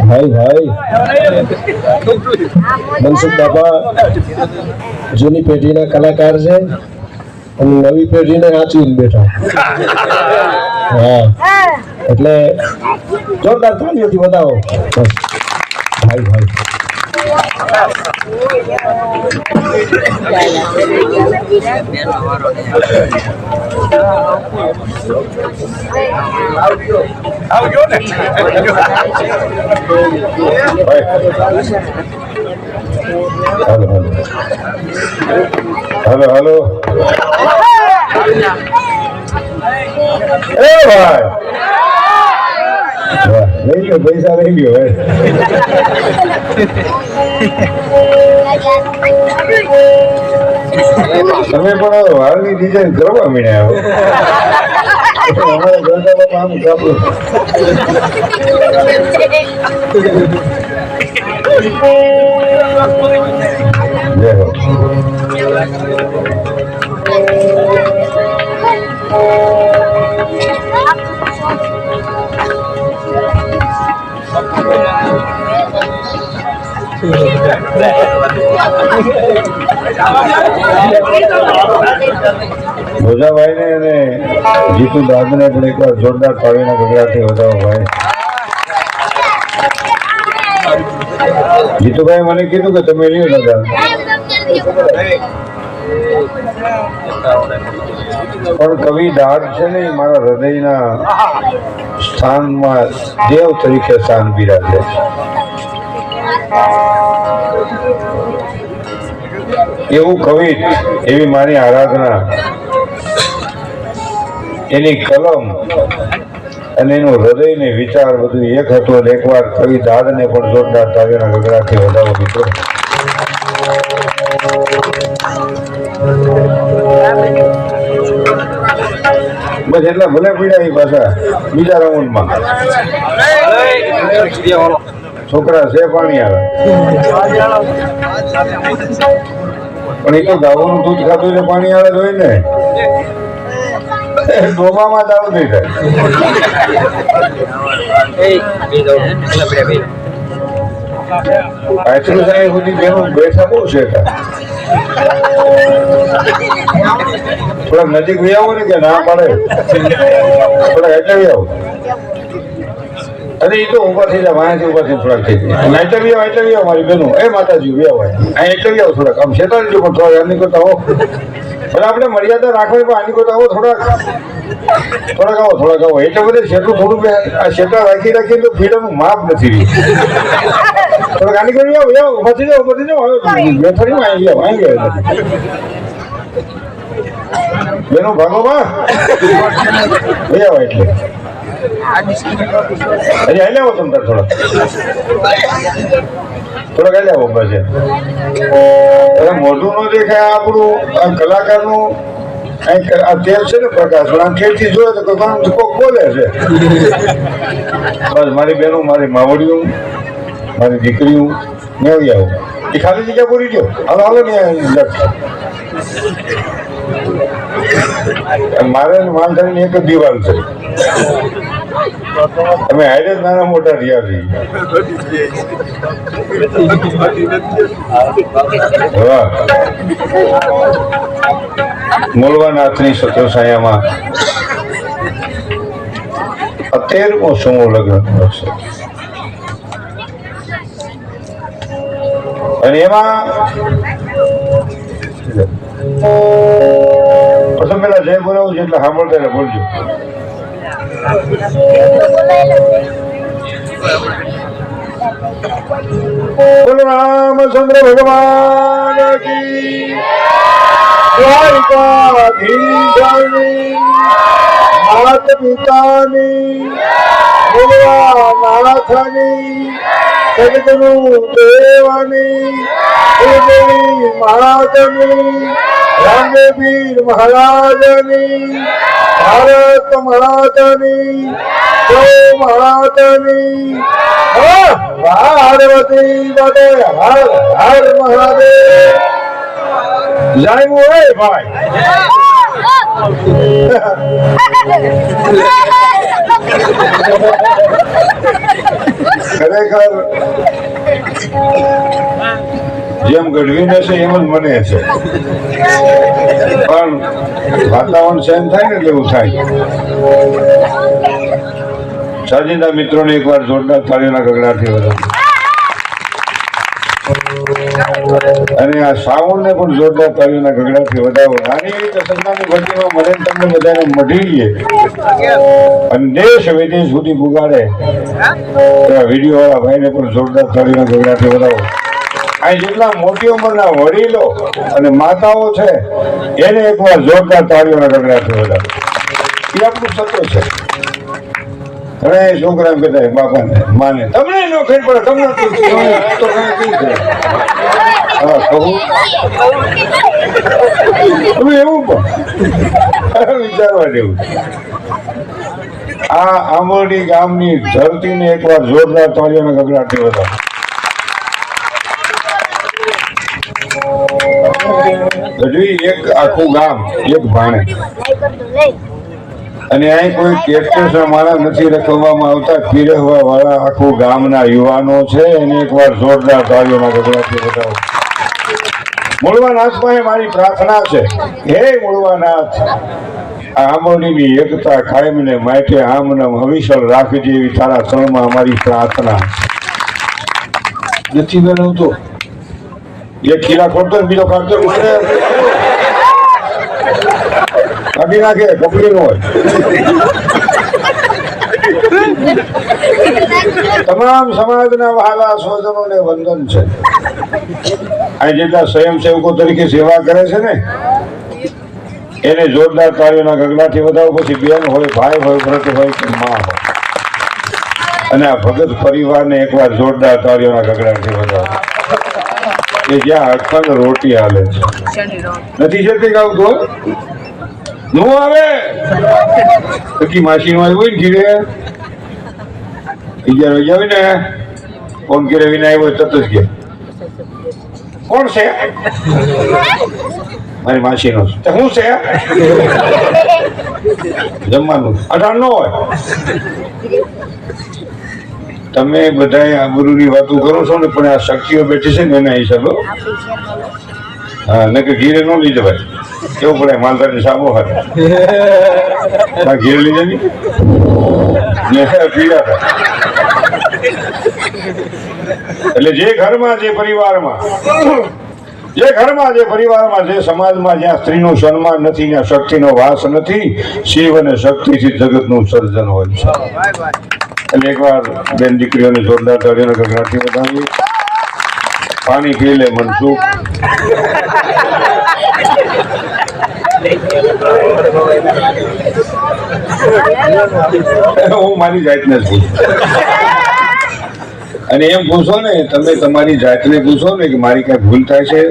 ભાઈ ભાઈ મનસુખ બાપા જૂની પેઢીના કલાકાર છે અને નવી પેઢીને સાચવીને બેઠા. હા એટલે જોરદાર તાળીઓથી વધાવો ભાઈ ભાઈ. આવજો ને. હેલો હેલો એ ભાઈ લઈ ગયો પૈસા લઈ ગયો ભાઈ. તમે પણ હાલની ડિઝાઇન કરવા મીડ્યા અમારા ગરબામાં આમ કાપડું જય હો. ભોજાભાઈ ને અને જીતુ દાદને પણ એકવાર જોરદાર તાળીના ગગડાથી વધાવો ભાઈ. જીતુભાઈ મને કીધું કે તમે લ્યો દાદા, પણ કવિ દાદ છે ને મારા હૃદયના સ્થાનમાં દેવ તરીકે સ્થાન બિરાજે છે. એવું કવિ, એવી મારી આરાધના, એની કલમ અને એનું હૃદય ને વિચાર બધું એક હતું. અને એકવાર કવિ દાદ ને પણ જોરદાર તાળીના ગગડાથી વધાવો મિત્રો. બસ એટલા ભલે પીડા એ પાછા બીજા રાઉન્ડમાં છોકરા છે પાણી આવે પણ એ તો ગાવાનું દૂધ ખાતું એટલે પાણી આવે હોય ને. ડોબામાં દાવ નહીં થાય. આટલું સાહેબ સુધી બેનું બેઠા બહુ છે. થોડાક નજીક વી આવો ને કે ના પાડે, થોડાક એટલે વી આવો. અરે એ તો ઉભા થઈ જાય, વાંચી ઉભા થઈ થોડાક થઈ જાય. એટલે વી આવો મારી બેનું. એ માતાજી વી આવો અહીં એટલે વી આવો થોડાક આમ શેતા લીધું પણ થોડાક આની કરતા આવો. પણ આપણે મર્યાદા રાખવી પણ આની કરતા આવો થોડાક આવો. એટલે બધે શેઠું થોડું આ શેઠા રાખી તો ફીડાનું માપ નથી રહ્યું. થોડાક આની કરી આવો ઉભા થઈ જાઓ બેઠાડીમાં આવી ગયા બેનો ભાગોમાં આવો એટલે હજી હાલે આવો તમે થોડાક હાલે આવો બસ. મોઢું ન દેખાય આપણું આ કલાકારનું આ તેલ છે ને પ્રકાશ આમ ખેડથી જોયે તો કોક બોલે છે. બસ મારી બહેનો, મારી માવડીઓ, મારી દીકરીઓ ને આવી આવો. એ ખાલી જગ્યા પૂરી ગયો. હાલો ને મારે માનસાની એક જ દિવાલ છે. અમે હાઈડે નાના મોટા રહ્યા છીએ. મૂલવાનાથની સત્યસાયામાં 13મો સમૂહ લગ્ન હશે. અને એમાં પ્રથમ પેલા જય બોલાવું છે એટલે સાંભળતા બોલજો. બોલો રામચંદ્ર ભગવાન કી દ્વારિકાધીશની માત પિતાની ભગવાનાથની જગતનું દેવાની કુળદેવી મહારાજની રામદેવીર મહારાજની ભારત મહારાજની ગૌ મહારાજની પાર્વતી બદે હર હર મહાદેવ. જાણવું હોય ભાઈ ખરેખર જેમ ગઢવીને છે એમ જ મને છે, પણ વાતાવરણ સેમ થાય ને એટલે એવું થાય. સાજિંદા મિત્રોને એકવાર જોરદાર તાળીઓના ગગડાથી વધાવો. અને આ શ્રાવણને પણ જોરદાર તાળીઓના ગગડાથી વધાવો. આની રીતે સંતાની ભરતીમાં મને તમને બધાને મઢી લે અને દેશ વિદેશ સુધી પુગાડે એવા વિડીયો વાળા ભાઈને પણ જોરદાર તાળીઓના ગગડાથી વધાવો. અહીં જેટલા મોટી ઉંમરના વડીલો અને માતાઓ છે એને એકવાર જોરદાર તાળીઓના ગગડાથી વધાવો. એ આપણું સત્ર છે. અરે છોકરા એમ કહેતા બાપાને માને તમને ન ખબર પડે, તમને તો કઈ છે. હા કહું તમે એવું પણ વિચારવા જેવું. આ આંબોડી ગામની ધરતીને એકવાર જોરદાર તાળીઓના ગગડાથી વધાવો. ગઢવી એક આખું ગામ એક ભાણે, અને અહીં કોઈ કેપ્ટન્સના માળા નથી રખવામાં આવતા. પીરહવા વાળા આખું ગામના યુવાનો છે એને એકવાર જોરદાર તાળીઓના ગગડાથી વધાવો. મૂળવાનાથ પાસે મારી પ્રાર્થના છે, હે મૂળવાનાથ, આ આંબોડીની એકતા કાયમને માટે આમનમ અવિચળ રાખજે એવી તારા ચરણમાં અમારી પ્રાર્થના. નથી બનાવતો એક ખીલા ખોટતો ને બીજો કાઢતો કાઢી નાખે, કપડી નો હોય. તમામ સમાજના વહાલા સ્વજનોને વંદન છે. આ જેટલા સ્વયંસેવકો તરીકે સેવા કરે છે ને એને જોરદાર તાળીઓના ગગડાથી વધાવો. પછી બેન હોય, ભાઈ હોય, વ્રત હોય કે માં હોય. અને આ ભગત પરિવારને એકવાર જોરદાર તાળીઓના ગગડાથી વધાવો. કે જ્યાં અખંડ રોટી હાલે છે. નથી જતી આવતું નું આવે તો માસી નું આવ્યું હોય ને ઘીરે 11 વાગે આવે ને ફોન ઘીરે વિના આવ્યો તરત જ ગયા કોણ છે મારી માસી નો શું છે જમવાનું 18 નો હોય. તમે બધા આબરૂની વાતો કરો છો ને પણ આ શક્તિઓ બેઠી છે ને એના હિસાબે હા ને કે ઘીરે ન લઈ જવાય. કેવું પડે માલધારી સાબો હાથે ઘીરે લઈ જાય પીડા થાય. એટલે જે ઘરમાં જે પરિવારમાં જે સમાજમાં જ્યાં સ્ત્રીનું સન્માન નથી, જ્યાં શક્તિનો વાસ નથી, શિવ અને શક્તિથી જગતનું સર્જન હોય છે. એટલે એકવાર બેન દીકરીઓને જોરદાર તાળીઓના ગગડાથી વધાવીએ. પાણી પી લે મનસુખ. હું મારી જાતને જ પૂછું અને એમ પૂછો ને તમે તમારી જાતને પૂછો ને કે મારી કઈ ભૂલ થાય છે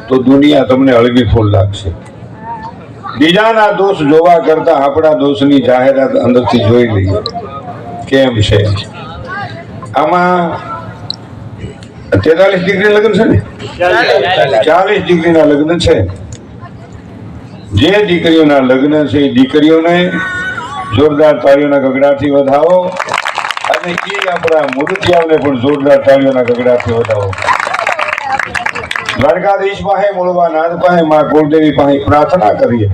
તો દુનિયા તમને હળવી ફૂલ લાગશે. બીજાના દોષ જોવા કરતા આપણા દોષની જાહેરાત અંદરથી જોઈ લઈએ કેમ છે. આમાં 43 ડિગ્રી લગ્ન છે ને 40 ડિગ્રીના લગ્ન છે. જે દીકરીઓના લગ્ન છે એ દીકરીઓને જોરદાર તાળીઓના ગગડાથી વધાવો અને એ આપણા મૂર્તિઓને પણ જોરદાર તાળીઓના ગગડાથી વધાવો. દ્વારકાધીશ પાસે, મૂળવાનાથ પાસે, માં કુળદેવી પાસે પ્રાર્થના કરીએ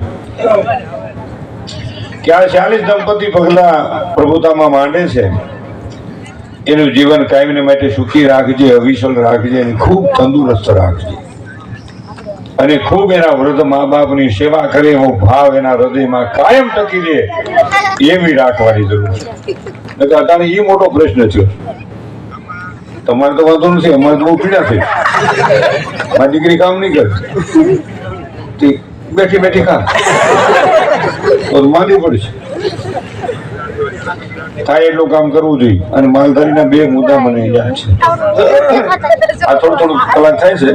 કે આ 40 દંપતી પગલા પ્રભુતામાં માંડે છે એનું જીવન કાયમને માટે સુખી રાખજે, અવિચળ રાખજે અને ખૂબ તંદુરસ્ત રાખજે અને ખૂબ એના વૃદ્ધ મા બાપની સેવા કરે એવો ભાવ એના હૃદયમાં કાયમ ટકી રહે એવી રાખવાની જરૂર છે. અત્યારે એ મોટો પ્રશ્ન છે. તમારે તો વાંધો નથી, અમારે તો બહુ પીડા થઈ. મારી દીકરી કામ નહીં કરતી, બેઠી બેઠી કામ તો માંદી પડશે. થાય એટલું કામ કરવું જોઈએ. અને માલધારીના 2 મુદ્દા મને યાદ છે. આ થોડું કલાક થાય છે.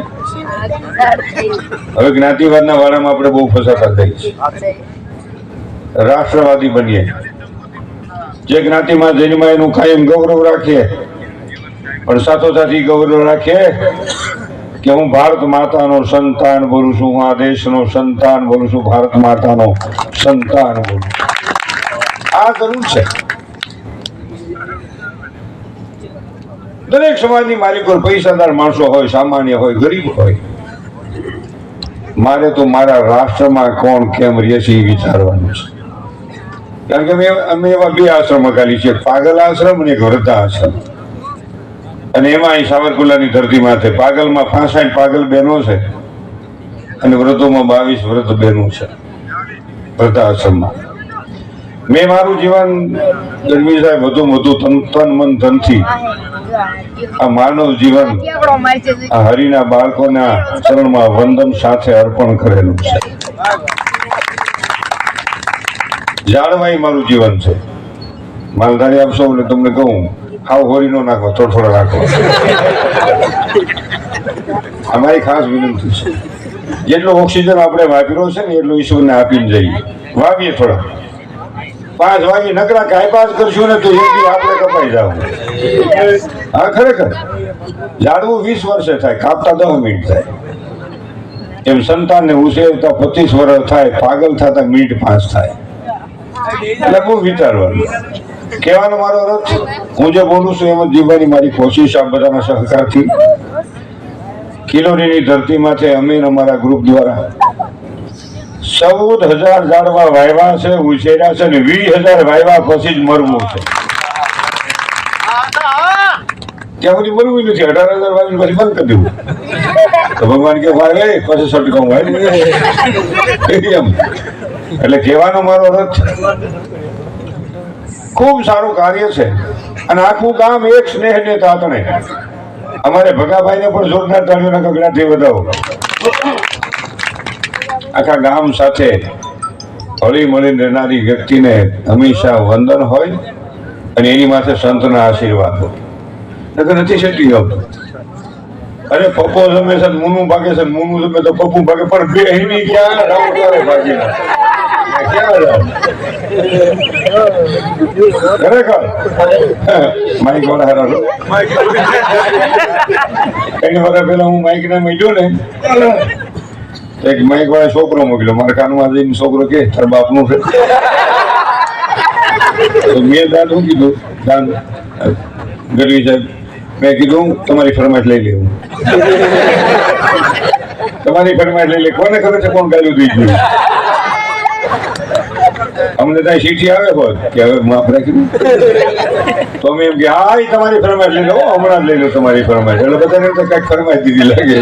હવે જ્ઞાતિવાદના વાળામાં આપણે બહુ ફસાતા થઈ છે. રાષ્ટ્રવાદી બનીએ, જે જ્ઞાતિમાં જન્માય એનું કાયમ ગૌરવ રાખીએ, પણ સાથોસાથી ગૌરવ રાખીએ કે હું ભારત માતાનો સંતાન બોલું છું, હું આ દેશનો સંતાન બોલું છું, ભારત માતાનો સંતાન બોલું છું. આ જરૂર છે. દરેક સમાજની મારી કોઈ પૈસાદાર માણસો હોય, સામાન્ય હોય, ગરીબ હોય, મારે તો મારા રાષ્ટ્રમાં કોણ કેમ રહે છે એ વિચારવાનું છે. કારણ કે અમે એવા બે આશ્રમ ખાલી છે, પાગલ આશ્રમ અને એક વૃદ્ધા આશ્રમ. અને એમાં અહીં સાવરકુંડલાની ધરતી માથે પાગલમાં 65 પાગલ બહેનો છે અને વૃદ્ધોમાં 22 વૃદ્ધ બહેનો છે વૃદ્ધા આશ્રમમાં. મેં મારું જીવન ગઢવી સાહેબ વધુ તન મન ધનથી આ માનવ જીવન આ હરિના બાળકોના ચરણમાં વંદન સાથે અર્પણ કરેલું છે. જાળવાઈ મારું જીવન છે. માલધારી આપશો એટલે તમને કહું, હાવ હોરી નો નાખો, થોડો રાખો. અમારી ખાસ વિનંતી છે, જેટલો ઓક્સિજન આપણે વાપર્યો છે ને એટલો ઈશ્વરને આપીને જઈએ. વાવીએ થોડા 5 વાગે નકરા કાયપાસ કરશું ને તો એથી આપણે કપાઈ જાવ. હા, ખરેખર ઝાડવું 20 વર્ષે થાય, કાપતા 10 મિનિટ થાય. એમ સંતાનને ઉછેરતા 25 વર્ષ થાય, પાગલ થતા મિનિટ 5 થાય. એટલે બહુ વિચારવાનું. કહેવાનો મારો અર્થ, હું જે બોલું છું એમ જ જીવવાની મારી કોશિશ. આ બધાના સહકારથી કિલોરીની ધરતીમાંથી અમે અમારા ગ્રુપ દ્વારા 14,000 ઝાડવા વાવ્યા છે, ઉછેર્યા છે અને 20,000 વાવ્યા પછી જ મરવું છે. ત્યાં સુધી મરવું નથી. 18,000 વાવીને પછી બંધ કરી દેવું. તો ભગવાન કે વાવે પછી સટકાવું વાવે એમ. એટલે કહેવાનો મારો અર્થ, ખૂબ સારું કાર્ય છે અને આખું ગામ એક સ્નેહને તાતણે. અમારે ભગાભાઈને પણ જોરદાર તાળીઓના ગગડાથી વધાવો. આખા ગામ સાથે હળી મળીને રહેનારી વ્યક્તિને હંમેશા વંદન હોય અને એની માથે સંતના આશીર્વાદ હોય. નથી શકી આવતું. અરે પપ્પો જમે છે, મૂનું ભાગે છે, મૂનું જમે તો પપ્પું ભાગે, પણ બે એની ક્યાં રાવ કરે ભાગી ખરેખર માઇક વાળા હારા કઈ વાર પેલા હું માઇક ના મળ્યો ને, એક માઇક વાળા છોકરો મોકલ્યો મારા કાનમાં જઈને. છોકરો કે તાર બાપનું છે. મેં દાદ શું કીધું, દાન ગઢવી સાહેબ, મેં કીધું તમારી ફરમાઈશ લઈ લેવું. તમારી ફરમાઈશ લઈ લે. કોને ખબર છે કોણ ગાલ્યું દઈ ગયું? અમને ત્યાં ચીઠી આવે હોત કે હવે માફ રાખી તો અમે એમ કે હા તમારી ફરમાઈશ લઈ લો, હમણાં જ લઈ લો તમારી ફરમાઈશ. એટલે બધાને તો કઈક ફરમાઈશ દીધી લાગે.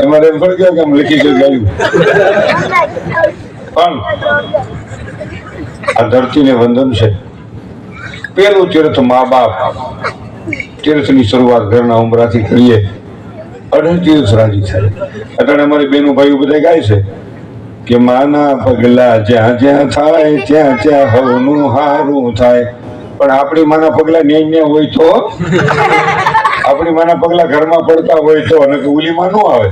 અમારે એમ પણ કહ્યું કે આમ લખી છે ગાયું. પણ આ ધરતીને વંદન છે. પેલું તીર્થ મા બાપ. તીર્થની શરૂઆત ઘરના ઉમરાથી કરીએ, 18 તીર્થ રાજી થાય. અત્યારે અમારી બેનો ભાઈઓ બધા ગાય છે કે માના પગલા જ્યાં જ્યાં થાય ત્યાં ત્યાં હવનું હારું થાય. પણ આપણી માના પગલા ન્યાય હોય તો, આપણી માના પગલા ઘરમાં પડતા હોય તો, અને ઓલી માં ન આવે.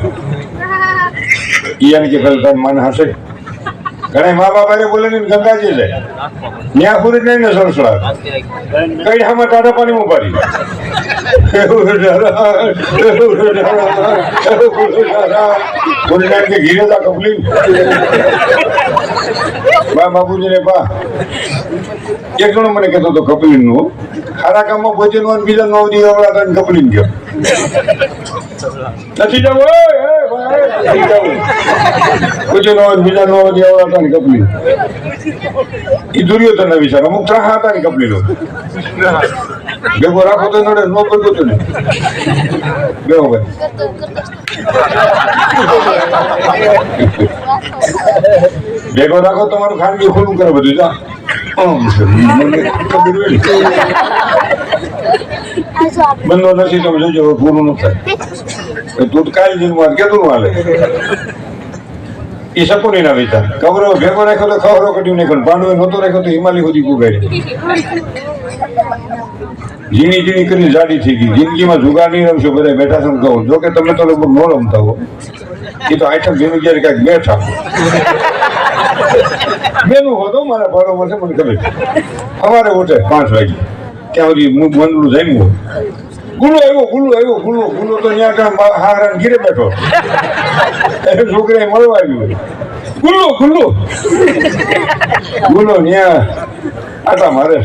ઈયાની કે પેલા માન હશે. ઘણા મા બાપા બોલે ને ગંગાજી જાય ત્યાં પૂરી નહીં ને સરસડા કઈ આમાં ટાટા પાણી ઉપાડી ઘીરે તા કપલી બા બાપુજી ને બા એક જણો મને કહેતો હતો કપલી નું સારા કામમાં પહોંચે નો બીજા 9 દિવસ અવળા કપલી ગયો નથી જવું પૂછે નો બીજા 9 દિવસ અવળા કપલી એ દુર્યોધન ના વિચાર અમુક 3 હતા ને કપલી નો ભેગો રાખો તો નડે નો કરતો તો ને બેહો ભાઈ ભેગો રાખો તમારું ખાનગી ખુલ્લું કરે બધું જા બંધો નથી તમે જોજો પૂરું ન થાય તું કાલ દિન વાત કેતું હાલે એ સપોની ના વિચાર કવરો ભેગો રાખ્યો તો ખવરો કઢ્યું નહીં પાંડવે નહોતો રાખ્યો તો હિમાલય સુધી કુગાડી ઝીણી ઝીણી કરીને જાડી થઈ ગઈ જિંદગીમાં જુગાર નહીં રમશો બધા બેઠા છો કહું જોકે તમે તો લગભગ ન રમતા હો એ તો આઈટમ ભેગું જયારે ક્યાંક બેઠા બેનું હોતો મારા ભાડોમાં છે મને ખબર સવારે ઉઠે 5 વાગે ત્યાં સુધી મંદલું જમ્યું ગુલો આવ્યો ગુલો તો ત્યાં હારા ઘીરે બેઠો છોકરા મળવા આવ્યું ગુલો ત્યાં આટા મારે